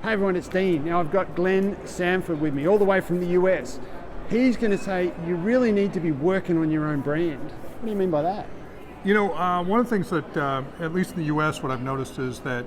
Hey everyone, it's Dean. Now I've got Glenn Sanford with me, all the way from the US. He's going to say you really need to be working on your own brand. What do you mean by that? You know, one of the things that, at least in the U.S., what I've noticed is that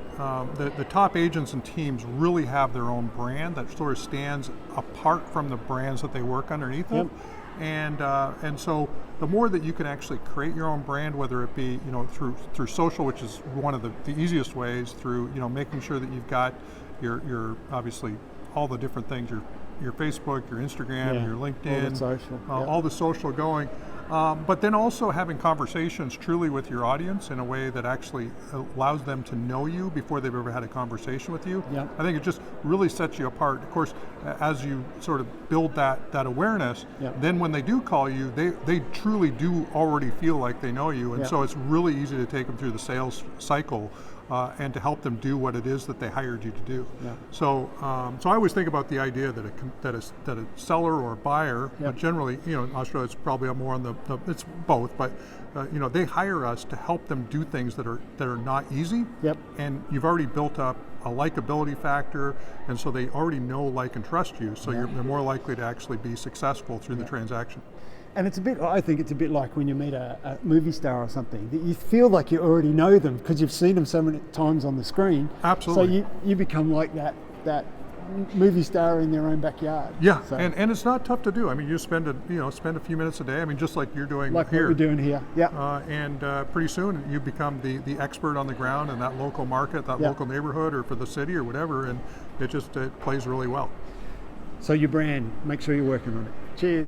the top agents and teams really have their own brand that sort of stands apart from the brands that they work underneath Yep. of. And so the more that you can actually create your own brand, whether it be through social, which is one of the easiest ways, through making sure that you've got your obviously all the different things, your Facebook, your Instagram, your LinkedIn, all the social going. But then also having conversations truly with your audience in a way that actually allows them to know you before they've ever had a conversation with you. Yep. I think it just really sets you apart. Of course, as you sort of build that awareness, then when they do call you, they truly do already feel like they know you. And so it's really easy to take them through the sales cycle and to help them do what it is that they hired you to do. So I always think about the idea that a seller or a buyer, but generally, in Australia it's probably more on it's both, but they hire us to help them do things that are not easy. And you've already built up a likability factor, and so they already know, like, and trust you. So they're more likely to actually be successful through the transaction. And I think it's a bit like when you meet a movie star or something, that you feel like you already know them because you've seen them so many times on the screen. Absolutely. So you become like that movie star in their own backyard. Yeah, so, and it's not tough to do. I mean, you spend a few minutes a day. I mean, just like you're doing like here. What we're doing here. And pretty soon you become the expert on the ground in that local market, that local neighborhood, or for the city or whatever, and it plays really well. So your brand, make sure you're working on it. Cheers.